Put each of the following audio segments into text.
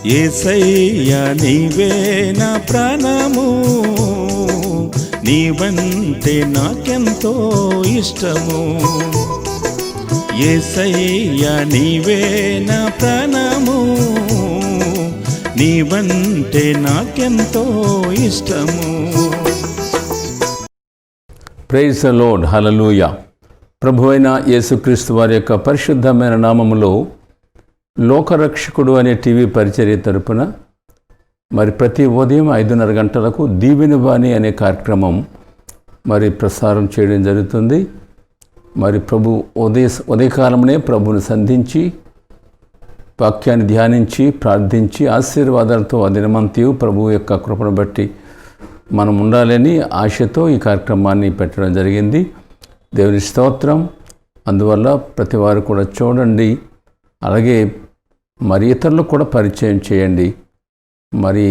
యేసయ్యా నీవే నా ప్రాణము, నీవంటే నాకెంతో ఇష్టము. యేసయ్యా నీవే నా ప్రాణము, నీవంటే నాకెంతో ఇష్టము. ప్రైజ్ ది లార్డ్, హల్లెలూయా. ప్రభువైన యేసుక్రీస్తు వారి యొక్క పరిశుద్ధమైన నామములో లోకరక్షకుడు అనే టీవీ పరిచర్య తరపున మరి ప్రతి ఉదయం 5:30 గంటలకు దీవెన వాణి అనే కార్యక్రమం మరి ప్రసారం చేయడం జరుగుతుంది. మరి ఉదయకాలంలో ప్రభువుని సంధించి వాక్యాన్ని ధ్యానించి ప్రార్థించి ఆశీర్వాదాలతో ఆ దినమంతయు ప్రభువు యొక్క కృపను బట్టి మనం ఉండాలని ఆశతో ఈ కార్యక్రమాన్ని పెట్టడం జరిగింది. దేవుని స్తోత్రం. అందువల్ల ప్రతి వారు కూడా చూడండి, అలాగే మరి ఇతరులకు కూడా పరిచయం చేయండి. మరి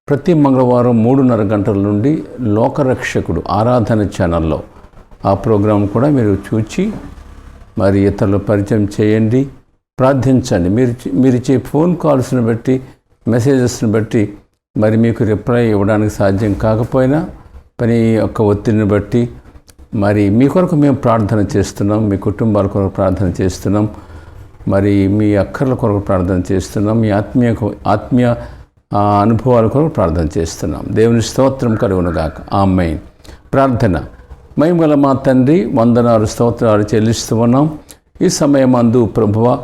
ప్రతి మంగళవారం 3:30 గంటల నుండి లోకరక్షకుడు ఆరాధన ఛానల్లో ఆ ప్రోగ్రాం కూడా మీరు చూచి మరి ఇతరులు పరిచయం చేయండి, ప్రార్థించండి. మీరు ఇచ్చే ఫోన్ కాల్స్ని బట్టి, మెసేజెస్ని బట్టి మరి మీకు రిప్లై ఇవ్వడానికి సాధ్యం కాకపోయినా పని యొక్క ఒత్తిడిని బట్టి మరి మీ కొరకు మేము ప్రార్థన చేస్తున్నాం, మీ కుటుంబాల కొరకు ప్రార్థన చేస్తున్నాం, మరి మీ అక్కర్ల కొరకు ప్రార్థన చేస్తున్నాం, మీ ఆత్మీయ అనుభవాల కొరకు ప్రార్థన చేస్తున్నాం. దేవుని స్తోత్రం కలుగునుగాక. ఆమేన్. ప్రార్థన. మహిమగల మా తండ్రి, వందనాలు స్తోత్రాలు చెల్లిస్తూ ఉన్నాం. ఈ సమయమందు ప్రభువా,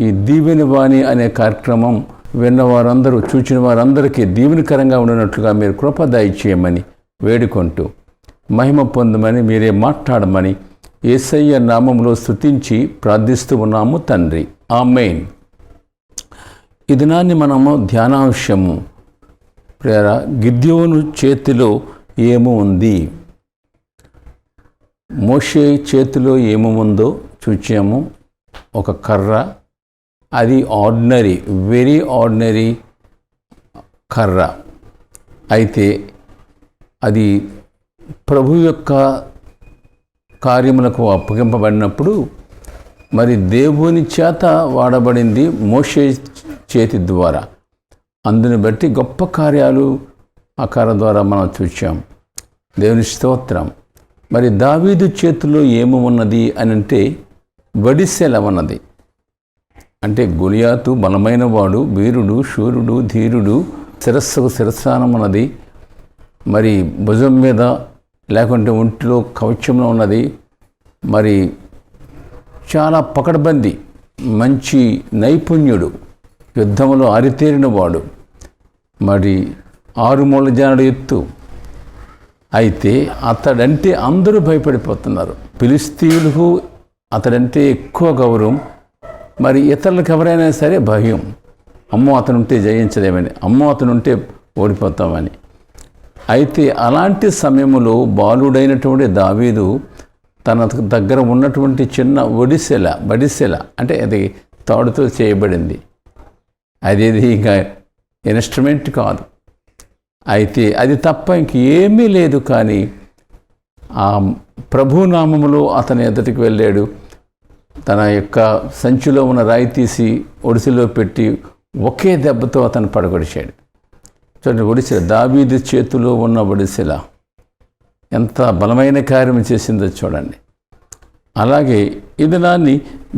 ఈ దీవెన వాణి అనే కార్యక్రమం విన్న వారందరూ, చూచిన వారందరికీ దీవెనకరంగా ఉండినట్లుగా మీరు కృప దయచేయమని వేడుకుంటూ మహిమ పొందమని, మీరే మాట్లాడమని యేసయ్య నామములో స్తుతించి ప్రార్థిస్తూ ఉన్నాము తండ్రి. ఆమేన్. ఈ దినాన్ని మనము ధ్యానాంశము ప్రేర గిద్యోను చేతిలో ఏమో ఉంది. మోషే చేతిలో ఏమో ఉందో చూచాము. ఒక కర్ర, అది ఆర్డినరీ, వెరీ ఆర్డినరీ కర్ర. అయితే అది ప్రభు యొక్క కార్యములకు అప్పగింపబడినప్పుడు మరి దేవుని చేత వాడబడింది మోషే చేతి ద్వారా. అందుని బట్టి గొప్ప కార్యాలు ఆ కర్ర ద్వారా మనం చూచాం. దేవుని స్తోత్రం. మరి దావీదు చేతిలో ఏమి ఉన్నది అని అంటే వడిసెల ఉన్నది. అంటే గొలియాతు బలమైన వాడు, వీరుడు, శూరుడు, ధీరుడు, శిరస్సుకు శిరస్సానం ఉన్నది. మరి భుజం మీద లేకుంటే ఒంటిలో కవచంలో ఉన్నది. మరి చాలా పకడ్బందీ, మంచి నైపుణ్యుడు, యుద్ధంలో ఆరితేరిన వాడు, మరి 6 మూల జానుడు ఎత్తు. అయితే అతడంటే అందరూ భయపడిపోతున్నారు. ఫిలిస్తీయులకు అతడంటే ఎక్కువ గౌరవం. మరి ఇతరులకు ఎవరైనా సరే భయం. అమ్మో అతనుంటే జయించలేమని, అమ్మో అతనుంటే ఓడిపోతామని. అయితే అలాంటి సమయంలో బాలుడైనటువంటి దావీదు తన దగ్గర ఉన్నటువంటి చిన్న బడిసెల అంటే అది తాడుతో చేయబడింది, అదేది ఇంకా ఇన్స్ట్రుమెంట్ కాదు. అయితే అది తప్ప ఇంకేమీ లేదు. కానీ ఆ ప్రభునామములో అతని ఎదుటికి వెళ్ళాడు. తన యొక్క సంచిలో ఉన్న రాయి తీసి ఒడిసిలో పెట్టి ఒకే దెబ్బతో అతను పడగొడిచాడు. చూడండి, ఒడిసెల, దావీదు చేతిలో ఉన్న ఒడిసెల ఎంత బలమైన కార్యం చేసిందో చూడండి. అలాగే ఇది దాన్ని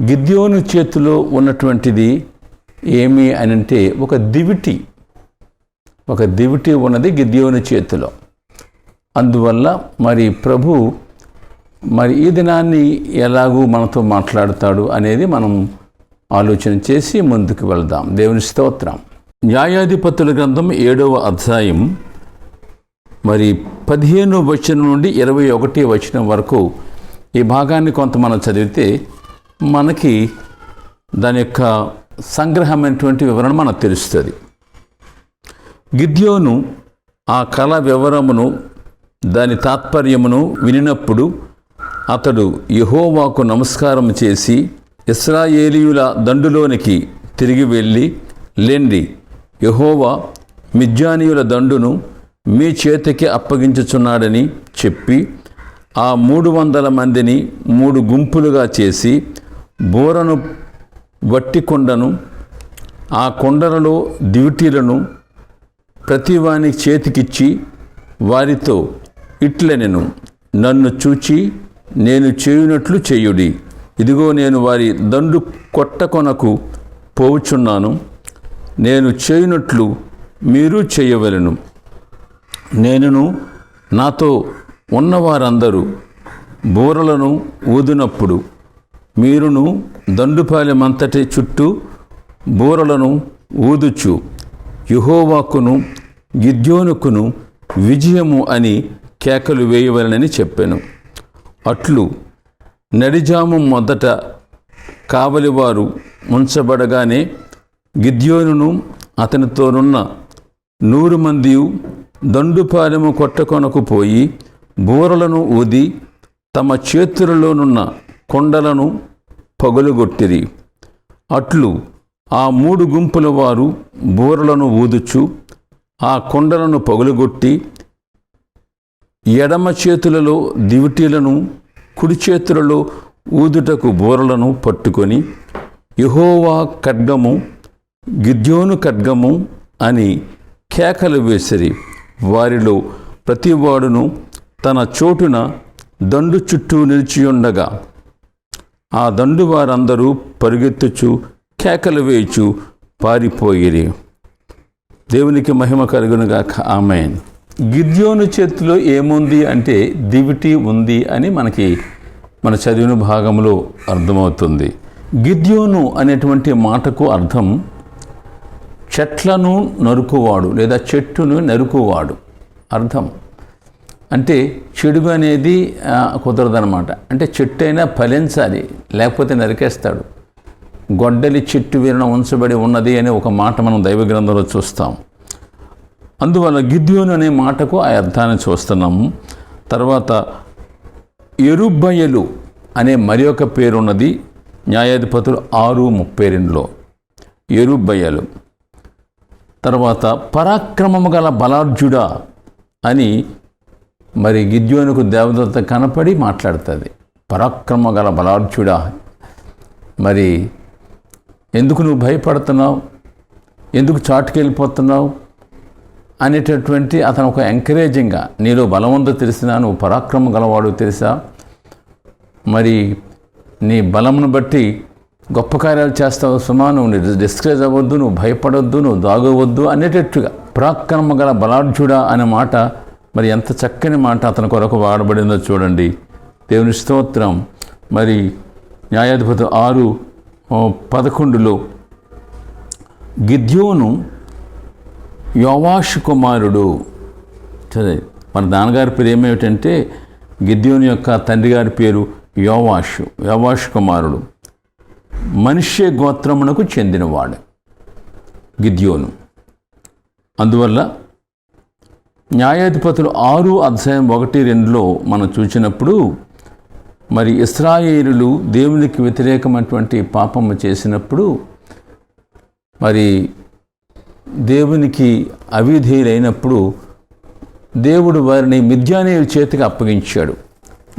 గిద్యోను చేతిలో ఉన్నటువంటిది ఏమి అని అంటే ఒక దివిటి ఉన్నది గిద్యోను చేతిలో. అందువల్ల మరి ప్రభు మరి ఈ దినాన్ని ఎలాగూ మనతో మాట్లాడతాడు అనేది మనం ఆలోచన చేసి ముందుకు వెళ్దాం. దేవుని స్తోత్రం. న్యాయాధిపతుల గ్రంథం 7వ అధ్యాయం మరి 15వ వచనం నుండి 21వ వచనం వరకు ఈ భాగాన్ని కొంత మనం చదివితే మనకి దాని యొక్క సంగ్రహమైనటువంటి వివరణ మనకు తెలుస్తుంది. గిద్యోను ఆ కళ వివరమును దాని తాత్పర్యమును వినినప్పుడు అతడు యెహోవాకు నమస్కారం చేసి ఇశ్రాయేలీయుల దండులోనికి తిరిగి వెళ్ళి, లెండి, యెహోవా మిద్యానీయుల దండును మీ చేతికి అప్పగించుచున్నాడని చెప్పి ఆ 300 మందిని 3 గుంపులుగా చేసి బోరను వట్టి కొండను ఆ కొండలలో దివిటీలను ప్రతివాని చేతికిచ్చి వారితో ఇట్లనెను, నన్ను చూచి నేను చేయునట్లు చేయుడి. ఇదిగో నేను వారి దండు కొట్టకొనకు పోవుచున్నాను. నేను చేయునట్లు మీరు చేయవలెను. నేనును నాతో ఉన్నవారందరూ బూరలను ఊదినప్పుడు మీరును దండుపాలెమంతటి చుట్టూ బూరలను ఊదుచు యెహోవాకును గిద్యోనుకును విజయము అని కేకలు వేయవలెనని చెప్పాను. అట్లు నడిజాము మొదట కావలివారు ఉంచబడగానే గిద్యోనును అతనితోనున్న 100 మంది దండుపాలెము కొట్టకొనకు పోయి బూరలను ఊది తమ చేతులలోనున్న కొండలను పగులగొట్టిరి. అట్లు ఆ 3 గుంపుల వారు బూరలను ఊదుచు ఆ కొండలను పగులగొట్టి ఎడమ చేతులలో దివిటీలను కుడి చేతులలో ఊదుటకు బూరలను పట్టుకొని యెహోవా ఖడ్గము గిద్యోను ఖడ్గము అని కేకలు వేసిరి. వారిలో ప్రతివాడును తన చోటున దండు చుట్టూ నిలిచియుండగా ఆ దండు వారందరూ పరుగెత్తుచు కేకలు వేయుచు పారిపోయిరి. దేవునికి మహిమ కలుగునుగాక. ఆమేన్. గిద్యోను చేతిలో ఏముంది అంటే దివిటి ఉంది అని మన చదివిన భాగంలో అర్థమవుతుంది. గిద్యోను అనేటువంటి మాటకు అర్థం చెట్లను నరుకువాడు లేదా చెట్టును నరుకువాడు అర్థం. అంటే చెడు అనేది కుదరదనమాట. అంటే చెట్టు అయినా ఫలించాలి, లేకపోతే నరికేస్తాడు. గొడ్డలి చెట్టు వీరణ ఉంచబడి ఉన్నది అనే ఒక మాట మనం దైవ గ్రంథంలో చూస్తాం. అందువల్ల గిద్యోను అనే మాటకు ఆ అర్థాన్ని చూస్తున్నాము. తర్వాత యెరుబ్బయలు అనే మరి ఒక పేరున్నది న్యాయాధిపతులు 6:32లో యెరుబ్బయలు. తర్వాత పరాక్రమము గల బలార్జుడా అని మరి గిద్యోనుకు దేవదూత కనపడి మాట్లాడుతుంది. పరాక్రమ గల బలార్జుడా, మరి ఎందుకు నువ్వు భయపడుతున్నావు, ఎందుకు చాటుకెళ్ళిపోతున్నావు అనేటటువంటి అతను ఒక ఎంకరేజింగ్గా, నీలో బలం ఉందో తెలిసినా, నువ్వు పరాక్రమం గలవాడు తెలుసా, మరి నీ బలమును బట్టి గొప్ప కార్యాలు చేస్తావు సుమా, నువ్వు డిస్కరేజ్ అవ్వద్దు, నువ్వు భయపడొద్దు, నువ్వు దాగవద్దు అనేటట్టుగా పరాక్రమ గల బలార్జుడా అనే మాట మరి ఎంత చక్కని మాట అతని కొరకు వాడబడిందో చూడండి. దేవుని స్తోత్రం. మరి న్యాయాధిపతి 6:11లో గిద్యోను యోవాషు కుమారుడు. సరే, మన నాన్నగారి పేరు ఏమేమిటంటే గిద్యోను యొక్క తండ్రి గారి పేరు యోవాషు కుమారుడు. మనిషే గోత్రమునకు చెందినవాడు గిద్యోను. అందువల్ల న్యాయాధిపతులు 6:1-2లో మనం చూసినప్పుడు మరి ఇశ్రాయేలులు దేవునికి వ్యతిరేకమైనటువంటి పాపము చేసినప్పుడు మరి దేవునికి అవిధేయులైనప్పుడు దేవుడు వారిని మిద్యానీయుల చేతికి అప్పగించాడు.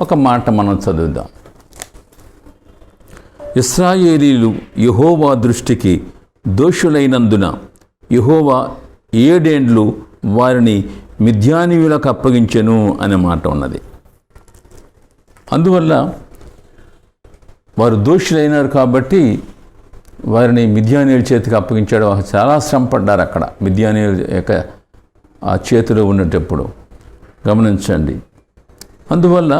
ఒక మాట మనం చదువుదాం. ఇశ్రాయేలీలు యెహోవా దృష్టికి దోషులైనందున యెహోవా 7 ఏండ్లు వారిని మిద్యానీయులకు అప్పగించెను అనే మాట ఉన్నది. అందువల్ల వారు దోషులైనారు కాబట్టి వారిని మిద్యానీయుల చేతికి అప్పగించాడు. చాలా శ్రమపడ్డారు అక్కడ మిద్యానీయుల యొక్క ఆ చేతిలో ఉండేటప్పుడు గమనించండి. అందువల్ల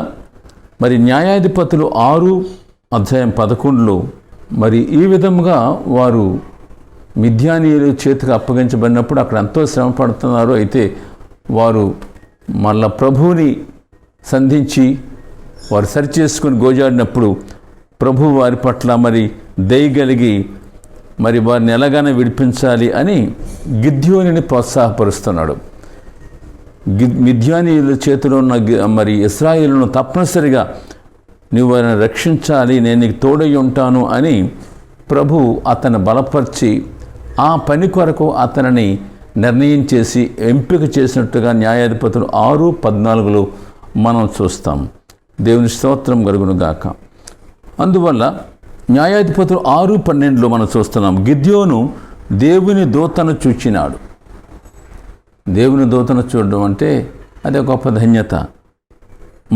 మరి న్యాయాధిపతులు 6:11లో మరి ఈ విధముగా వారు మిద్యానీయుల చేతికి అప్పగించబడినప్పుడు అక్కడ ఎంతో శ్రమ పడుతున్నారు. అయితే వారు మళ్ళా ప్రభువుని సంధించి వారు సరిచేసుకుని గోజాడినప్పుడు ప్రభు వారి పట్ల మరి దయగలిగి మరి వారిని ఎలాగైనా విడిపించాలి అని గిద్యోనుని ప్రోత్సాహపరుస్తున్నాడు. మిద్యానీయుల చేతిలో ఉన్న మరి ఇశ్రాయేలును తప్పనిసరిగా నువ్వు వారిని రక్షించాలి, నేను నీకు తోడై ఉంటాను అని ప్రభు అతను బలపరిచి ఆ పని కొరకు అతనిని నిర్ణయం చేసి ఎంపిక చేసినట్టుగా న్యాయాధిపతులు 6:14లో మనం చూస్తాం. దేవుని స్తోత్రం కలుగునుగాక. అందువల్ల న్యాయాధిపతులు 6:12లో మనం చూస్తున్నాం. గిద్యోను దేవుని దూతను చూచినాడు. దేవుని దూతను చూడడం అంటే అదే గొప్ప ధన్యత.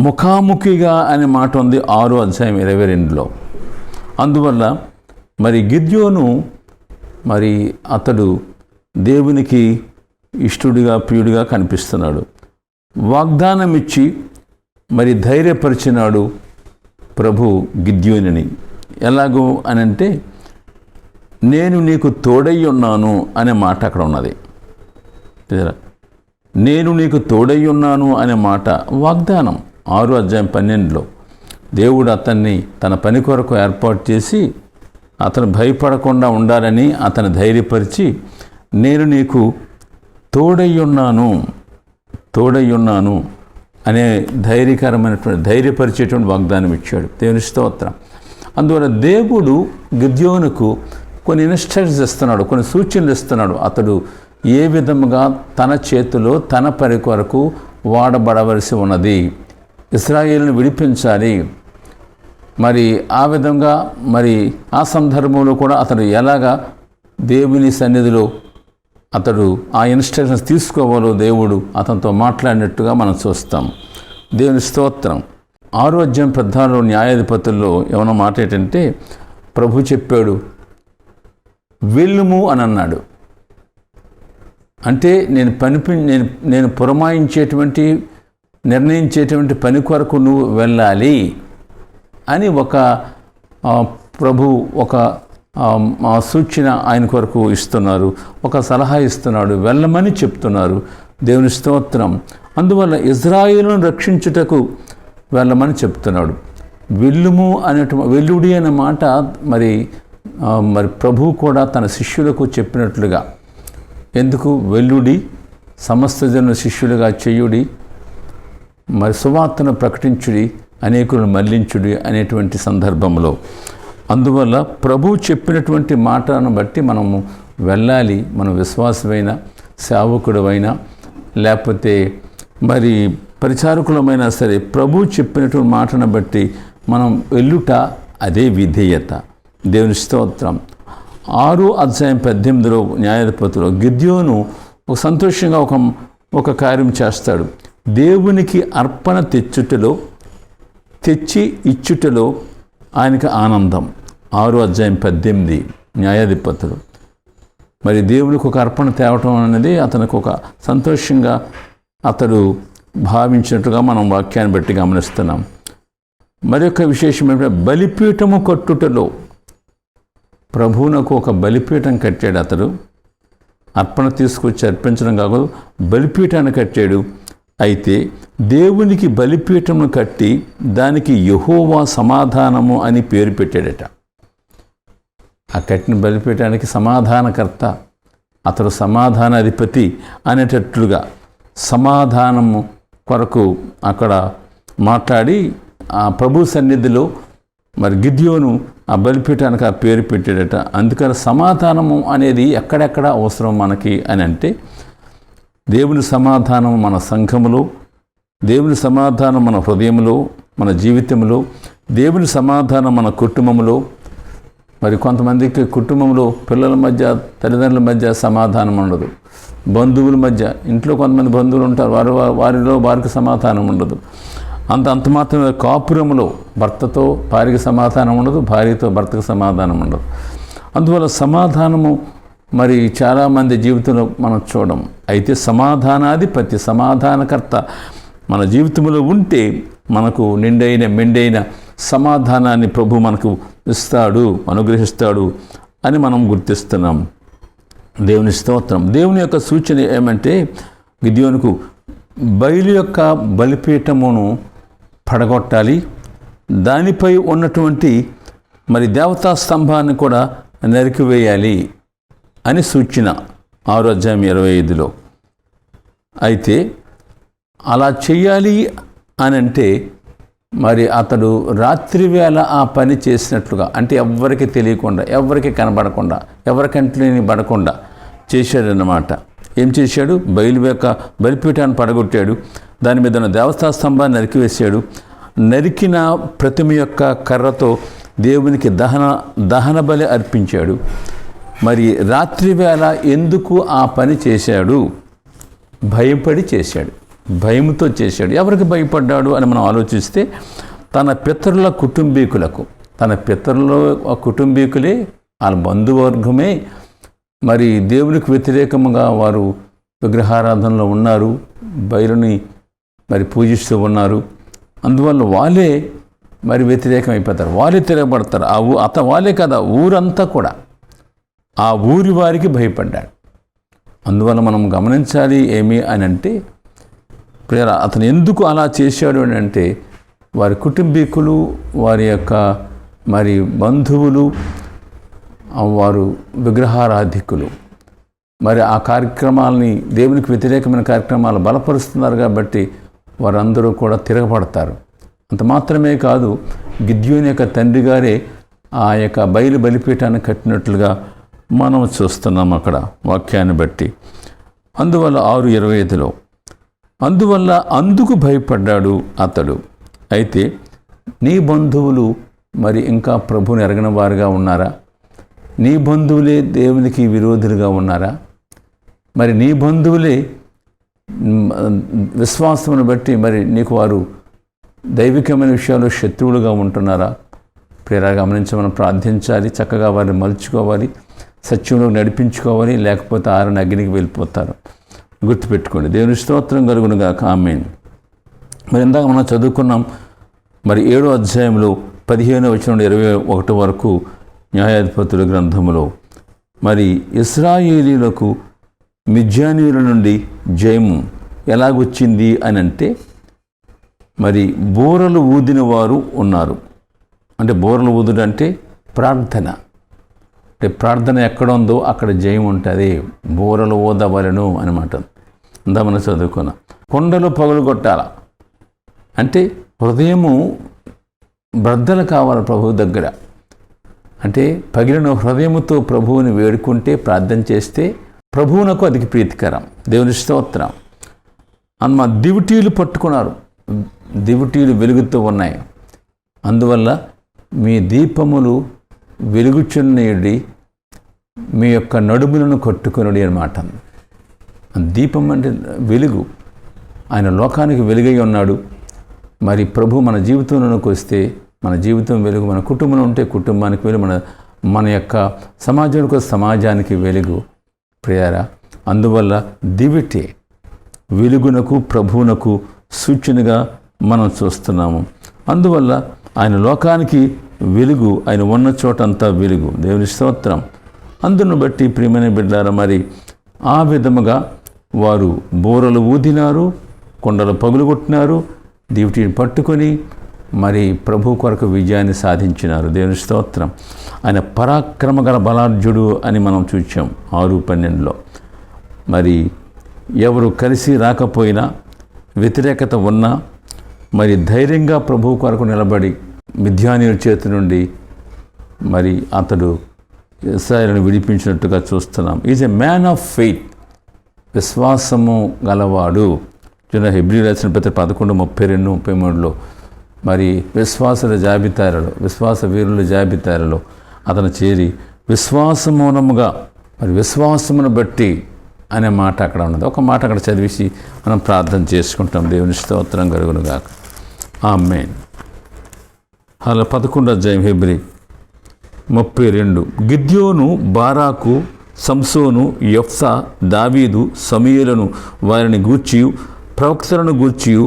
ముఖాముఖిగా అనే మాట ఉంది 6వ అధ్యాయం 22లో. అందువల్ల మరి గిద్యోను మరి అతడు దేవునికి ఇష్టుడిగా ప్రియుడిగా కనిపిస్తున్నాడు. వాగ్దానం ఇచ్చి మరి ధైర్యపరిచినాడు ప్రభు గిద్యోనుని. ఎలాగో అనంటే నేను నీకు తోడై ఉన్నాను అనే మాట అక్కడ ఉన్నది. నేను నీకు తోడై ఉన్నాను అనే మాట వాగ్దానం. 6వ అధ్యాయం 12లో దేవుడు అతన్ని తన పని కొరకు ఏర్పాటు చేసి అతను భయపడకుండా ఉండాలని అతను ధైర్యపరిచి నేను నీకు తోడై ఉన్నాను అనే ధైర్యపరిచేటువంటి వాగ్దానం ఇచ్చాడు. దేవుని స్తోత్రం. అందువల్ల దేవుడు గిద్యోనుకు కొన్ని ఇన్స్ట్రక్షన్స్ ఇస్తున్నాడు, కొన్ని సూచనలు ఇస్తున్నాడు. అతడు ఏ విధముగా తన చేతిలో తన పని కొరకు వాడబడవలసి ఉన్నది, ఇశ్రాయేలును విడిపించాలి. మరి ఆ విధంగా మరి ఆ సందర్భంలో కూడా అతడు ఎలాగా దేవుని సన్నిధిలో అతడు ఆ ఇన్స్ట్రక్షన్స్ తీసుకోవాలో దేవుడు అతనితో మాట్లాడినట్టుగా మనం చూస్తాం. దేవుని స్తోత్రం. 6వ అధ్యాయం 14లో న్యాయాధిపతుల్లో ఏమైనా మాట ఏంటంటే ప్రభు చెప్పాడు వెళ్ళుము అని అన్నాడు. అంటే నేను పురమాయించేటువంటి నిర్ణయించేటువంటి పని కొరకు నువ్వు వెళ్ళాలి అని ఒక ప్రభు ఒక సూచన ఆయన కొరకు ఇస్తున్నారు, ఒక సలహా ఇస్తున్నాడు, వెళ్ళమని చెప్తున్నారు. దేవుని స్తోత్రం. అందువల్ల ఇజ్రాయేలును రక్షించుటకు వెళ్ళమని చెప్తున్నాడు. వెల్లుడి అనే మాట మరి ప్రభువు కూడా తన శిష్యులకు చెప్పినట్లుగా, ఎందుకు వెల్లుడి సమస్త జనుల శిష్యులుగా చేయుడి, మరి సువార్తను ప్రకటించుడి, అనేకులను మళ్లించుడి అనేటువంటి సందర్భంలో. అందువల్ల ప్రభువు చెప్పినటువంటి మాటను బట్టి మనము వెళ్ళాలి. మనం విశ్వాసమైన సేవకుడమైనా లేకపోతే మరి పరిచారకులమైనా సరే ప్రభువు చెప్పినటువంటి మాటను బట్టి మనం వెళ్ళుట అదే విధేయత. దేవుని స్తోత్రం. 6వ అధ్యాయం 18లో న్యాయాధిపతిలో గిద్యోను ఒక సంతోషంగా ఒక కార్యం చేస్తాడు. దేవునికి అర్పణ తెచ్చి ఇచ్చుటలో ఆయనకు ఆనందం. 6వ అధ్యాయం 18 న్యాయాధిపతులు. మరి దేవునికి ఒక అర్పణ తేవటం అనేది అతనికి ఒక సంతోషంగా అతడు భావించినట్టుగా మనం వాక్యాన్ని బట్టి గమనిస్తున్నాం. మరి యొక్క విశేషం ఏంటంటే బలిపీఠము కట్టుటలో ప్రభువునకు ఒక బలిపీఠం కట్టాడు. అతడు అర్పణ తీసుకొచ్చి అర్పించడం కాకుండా బలిపీఠాన్ని కట్టాడు. అయితే దేవునికి బలిపీఠమును కట్టి దానికి యెహోవా సమాధానము అని పేరు పెట్టాడట. ఆ కట్టిన బలిపీఠానికి సమాధానకర్త, అతడు సమాధానాధిపతి అనేటట్లుగా సమాధానము కొరకు అక్కడ మాట్లాడి ఆ ప్రభు సన్నిధిలో మరి గిద్యోను ఆ బలిపీఠానికి ఆ పేరు పెట్టాడట. అందుకని సమాధానము అనేది ఎక్కడెక్కడ అవసరం మనకి అని అంటే దేవుని సమాధానం మన సంఘములో, దేవుని సమాధానం మన హృదయంలో, మన జీవితంలో, దేవుని సమాధానం మన కుటుంబంలో. మరి కొంతమందికి కుటుంబంలో పిల్లల మధ్య తల్లిదండ్రుల మధ్య సమాధానం ఉండదు, బంధువుల మధ్య, ఇంట్లో కొంతమంది బంధువులు ఉంటారు, వారిలో వారికి సమాధానం ఉండదు. అంత మాత్రమే కాపురంలో భర్తతో భార్యకి సమాధానం ఉండదు, భార్యతో భర్తకు సమాధానం ఉండదు. అందువల్ల సమాధానము మరి చాలామంది జీవితంలో మనం చూడం. అయితే సమాధానాధిపతి, సమాధానకర్త మన జీవితంలో ఉంటే మనకు మెండైన సమాధానాన్ని ప్రభు మనకు ఇస్తాడు, అనుగ్రహిస్తాడు అని మనం గుర్తిస్తున్నాం. దేవుని స్తోత్రం. దేవుని యొక్క సూచన ఏమంటే గిద్యోనుకు బయలు యొక్క బలిపీఠమును పడగొట్టాలి, దానిపై ఉన్నటువంటి మరి దేవతా స్తంభాన్ని కూడా నరికివేయాలి అని సూచన 6వ అధ్యాయం 25లో. అయితే అలా చెయ్యాలి అని అంటే మరి అతడు రాత్రివేళ ఆ పని చేసినట్లుగా, అంటే ఎవ్వరికి తెలియకుండా, ఎవరికి కనబడకుండా, ఎవరికంటిని పడకుండా చేశాడన్నమాట. ఏం చేశాడు? బలిపీఠాన్ని పడగొట్టాడు, దాని మీద ఉన్న దేవతా స్తంభాన్ని నరికివేశాడు. నరికిన ప్రతిమ యొక్క కర్రతో దేవునికి దహన బలి అర్పించాడు. మరి రాత్రి వేళ ఎందుకు ఆ పని చేశాడు? భయపడి చేశాడు, భయంతో చేశాడు. ఎవరికి భయపడ్డాడు అని మనం ఆలోచిస్తే తన పితరుల కుటుంబీకులకు, తన పితరుల కుటుంబీకులే, వాళ్ళ బంధువర్గమే మరి దేవునికి వ్యతిరేకంగా వారు విగ్రహారాధనలో ఉన్నారు, బయలుని మరి పూజిస్తూ ఉన్నారు. అందువల్ల వాళ్ళే మరి వ్యతిరేకం అయిపోతారు, వాళ్ళే తిరగబడతారు. వాళ్ళే కదా, ఊరంతా కూడా ఆ ఊరి వారికి భయపడ్డాడు. అందువల్ల మనం గమనించాలి ఏమి అని అంటే, అతను ఎందుకు అలా చేశాడు అని అంటే, వారి కుటుంబీకులు, వారి యొక్క మరి బంధువులు, వారు విగ్రహారాధికులు మరి ఆ కార్యక్రమాలని, దేవునికి వ్యతిరేకమైన కార్యక్రమాలు బలపరుస్తున్నారు కాబట్టి వారందరూ కూడా తిరగబడతారు. అంత మాత్రమే కాదు, గిద్యోని యొక్క తండ్రి గారే ఆ యొక్క బయలు బలిపీఠాన్ని కట్టినట్లుగా మనం చూస్తున్నాం అక్కడ వాక్యాన్ని బట్టి. అందువల్ల 6:25లో అందువల్ల అందుకు భయపడ్డాడు అతడు. అయితే నీ బంధువులు మరి ఇంకా ప్రభువుని ఎరగని వారుగా ఉన్నారా? నీ బంధువులే దేవునికి విరోధులుగా ఉన్నారా? మరి నీ బంధువులే విశ్వాసమును బట్టి మరి నీకు వారు దైవికమైన విషయాల్లో శత్రువులుగా ఉంటున్నారా? ప్రేరగా గమనించి మనం ప్రార్థించాలి, చక్కగా వారిని మలుచుకోవాలి, సత్యంలో నడిపించుకోవాలి, లేకపోతే ఆరని అగ్నికి వెళ్ళిపోతారు. గుర్తుపెట్టుకోండి. దేవుని స్తోత్రం కలుగునుగాక. ఆమేన్. మరి ఇందాక మనం చదువుకున్నాం, మరి 7వ అధ్యాయంలో 15వ వచనం నుండి 21 వరకు న్యాయాధిపతుల గ్రంథములో మరి ఇశ్రాయేలీయులకు మిద్యానీయుల నుండి జయము ఎలాగొచ్చింది అని అంటే, మరి బూరలు ఊదిన వారు ఉన్నారు. అంటే బూరలు ఊదుడు అంటే ప్రార్థన. అంటే ప్రార్థన ఎక్కడ ఉందో అక్కడ జయం ఉంటుంది. బూరలు ఊదవలను అనమాట. అంతా మనం చదువుకున్నాం. కొండలు పగులుగొట్టాల అంటే హృదయము బ్రద్దలు కావాలి ప్రభువు దగ్గర. అంటే పగిలిన హృదయముతో ప్రభువుని వేడుకుంటే, ప్రార్థన చేస్తే ప్రభువునకు అది ప్రీతికరం. దేవుని స్తోత్రం. అన్న దివిటీలు పట్టుకున్నారు, దివిటీలు వెలుగుతూ ఉన్నాయి. అందువల్ల మీ దీపములు వెలుగుచున్నయుడి, మీ యొక్క నడుములను కొట్టుకునుడి అన్నమాట. దీపం అంటే వెలుగు. ఆయన లోకానికి వెలుగై ఉన్నాడు. మరి ప్రభు మన జీవితంలోకి వస్తే మన జీవితం వెలుగు, మన కుటుంబంలో ఉంటే కుటుంబానికి వెలుగు, మన యొక్క సమాజానికి సమాజానికి వెలుగు. ప్రియారా, అందువల్ల దివిటే వెలుగునకు ప్రభువునకు సూచనగా మనం చూస్తున్నాము. అందువల్ల ఆయన లోకానికి వెలుగు, ఆయన ఉన్న చోటంతా వెలుగు. దేవుని స్తోత్రం. అందును బట్టి ప్రియమైన బిడ్డలారా, మరి ఆ విధముగా వారు బూరలు ఊదినారు, కొండలు పగులుగొట్టినారు, దివిటిని పట్టుకొని మరి ప్రభు కొరకు విజయాన్ని సాధించినారు. దేవుని స్తోత్రం. ఆయన పరాక్రమగల బలార్జుడు అని మనం చూచాం 6:12లో. మరి ఎవరు కలిసి రాకపోయినా, వ్యతిరేకత ఉన్నా, మరి ధైర్యంగా ప్రభు కొరకు నిలబడి మిద్యానీయుల చేతి నుండి మరి అతడు ఇశ్రాయేలును విడిపించినట్టుగా చూస్తున్నాం. Is a man of faith. విశ్వాసము గలవాడు. హెబ్రీయులకు రాసిన పత్రిక 11:32-33లో మరి విశ్వాసుల జాబితాలలో, విశ్వాస వీరుల జాబితాలలో అతను చేరి విశ్వాసమూలముగా, మరి విశ్వాసమును బట్టి అనే మాట అక్కడ ఉన్నది. ఒక మాట అక్కడ చదివేసి మనం ప్రార్థన చేసుకుంటాం. దేవుని స్తోత్రం కలుగునుగాక. ఆమేన్. అలా 11వ అధ్యాయం హెబ్రీ 32. గిద్యోను, బారాకు, సంసోను, యెఫ్తా, దావీదు, సమూయేలును వారిని గూర్చియు ప్రవక్తలను గూర్చియు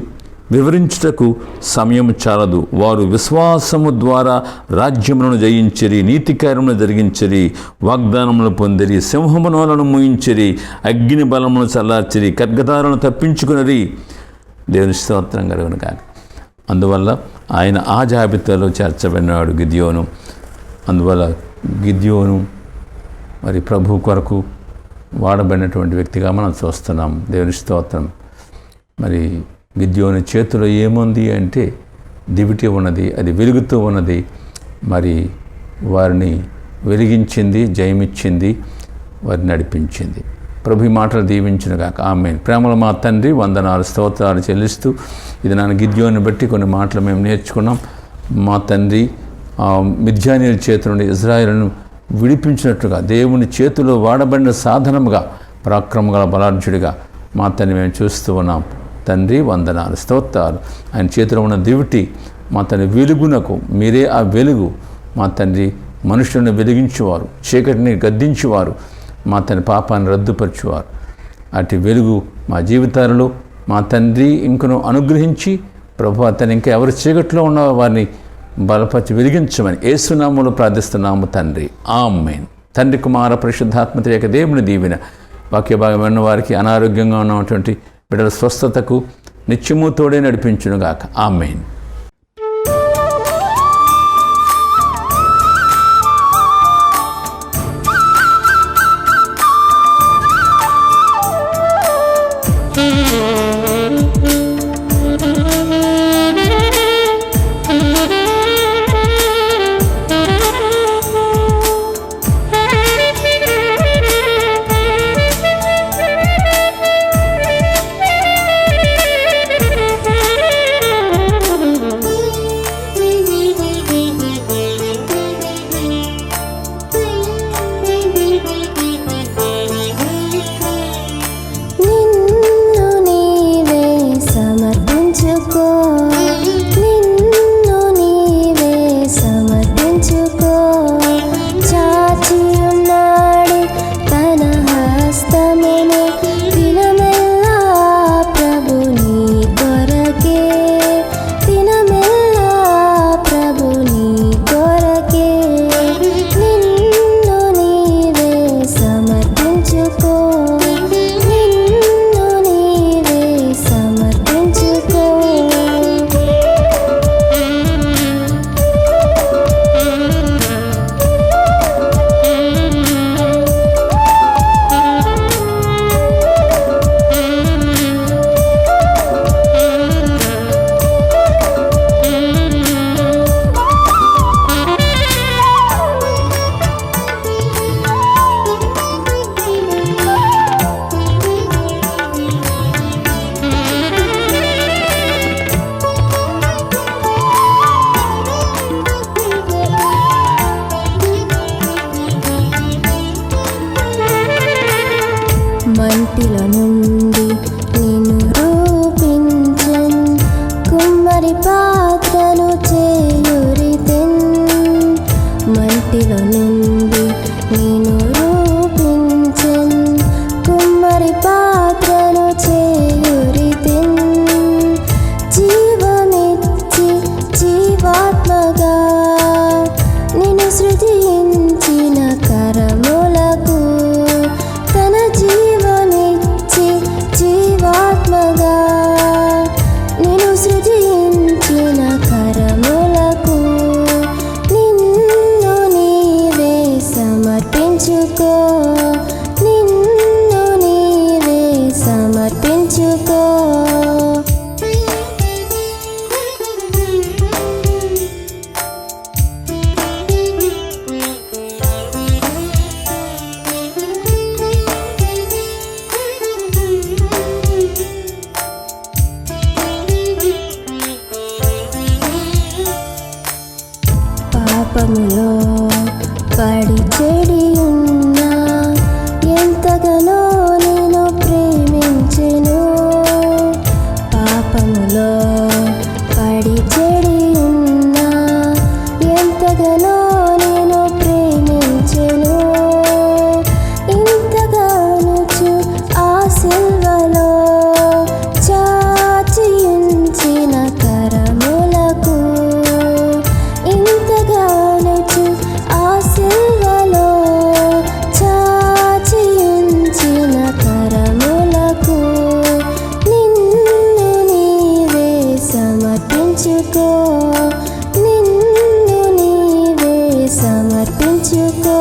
వివరించుటకు సమయం చాలదు. వారు విశ్వాసము ద్వారా రాజ్యములను జయించిరి, నీతి కార్యములను జరిగించిరి, వాగ్దానములు పొందిరి, సింహమునోలను మూయించిరి, అగ్ని బలమును చల్లార్చిరి, ఖడ్గదారులను తప్పించుకునిరి. దేవుని స్తోత్రం కలుగును కాక. అందువల్ల ఆయన ఆ జాబితాలో చేర్చబడినాడు గిద్యోను. అందువల్ల గిద్యోను మరి ప్రభు కొరకు వాడబడినటువంటి వ్యక్తిగా మనం చూస్తున్నాం. దేవుని స్తోత్రం. మరి గిద్యోని చేతిలో ఏముంది అంటే దివిటి ఉన్నది, అది వెలుగుతూ ఉన్నది. మరి వారిని వెలిగించింది, జయమిచ్చింది, వారిని నడిపించింది. ప్రభు ఈ మాటలు దీవించునుగాక. ఆమేన్. ప్రేమల మా తండ్రి, వందనాలు స్తోత్రాలు చెల్లిస్తూ ఇది నా గిద్యోని బట్టి కొన్ని మాటలు మేము నేర్చుకున్నాం. మా తండ్రి, మిద్యానీయుల చేతి నుండి ఇశ్రాయేలును విడిపించినట్లుగా దేవుని చేతిలో వాడబడిన సాధనముగా పరాక్రమగల బలార్జుడిగా మా తండ్రి మేము చూస్తూ ఉన్నాం. తండ్రి వందనాలు, స్తోత్రాలు. ఆయన చేతిలో ఉన్న దివిటి మా తండ్రి వెలుగునకు మీరే ఆ వెలుగు. మా తండ్రి మనుషులను వెలిగించేవారు, చీకటిని గద్దించేవారు, మా తండ్రి పాపాన్ని రద్దుపరిచేవారు. అటు వెలుగు మా జీవితాలలో మా తండ్రి ఇంకను అనుగ్రహించి ప్రభు అతను ఇంకా ఎవరి చీకట్లో ఉన్న వారిని బలపరిచి వెలిగించమని యేసునామములో ప్రార్థిస్తున్నాము తండ్రి. ఆమేన్. తండ్రి కుమార పరిశుద్ధాత్మ త్రియేక దేవుని దీవెన వాక్య భాగం విన్న వారికి, అనారోగ్యంగా ఉన్నటువంటి బిడ్డల స్వస్థతకు నిత్యము తోడే నడిపించునుగాక. ఆమేన్. మంటిలో నుండి నిన్ను రూపించన్, కుమ్మరి పాత్రను చేయురితెన్. మంటిలో నుండి నిన్ను రూపించన్, కుమ్మరి పాత్రను చేయురితెన్. జీవమిచ్చి జీవాత్మగా నిన్ను సృజించిన కరములకు తన జీవమిచ్చి జీవాత్మగా నిన్ను సృజించిన కరములకు నిన్ను నీవే సమర్పించుకో, నిన్ను నీవే సమర్పించుకో. పాపములో పడి చెడి ఉన్నా ఎంతగానో నేను ప్రేమించెను. పాపములో పడి చెడి ఉన్నా ఎంతగానో నేను ప్రేమించెను. ఇంతగానుచు ఆ సిల్వలో చాచి ఉంచిన కరములకు, ఇంతగానుచు ఆ సిల్వలో చాచి ఉంచిన కరములకు నిన్ను నీవే సమర్పించుకో, నిన్ను నీవే సమర్పించుకో.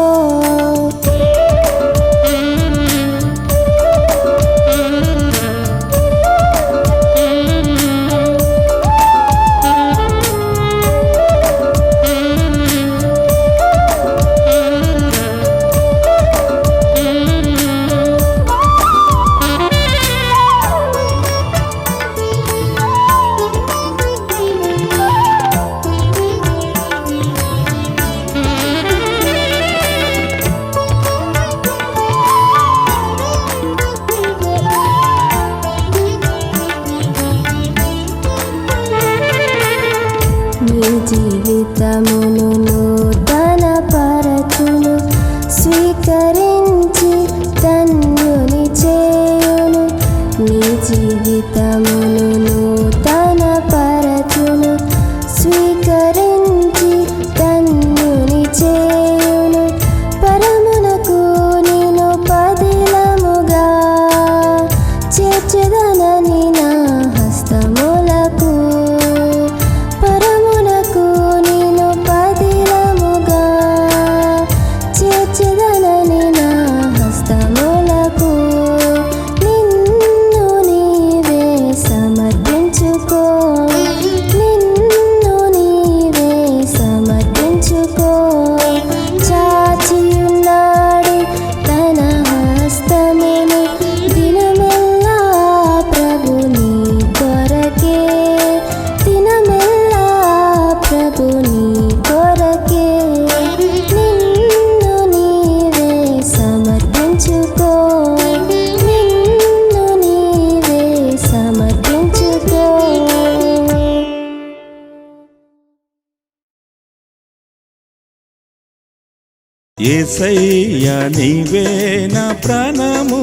యేసయ్యా నీవే నా ప్రాణము,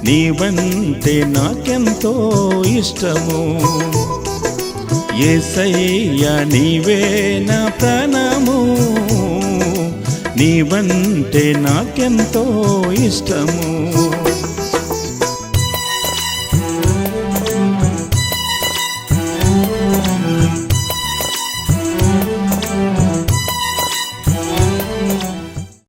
నీవంటే నాకెంతో ఇష్టము. యేసయ్యా నీవే నా ప్రాణము, నీవంటే నాకెంతో ఇష్టము.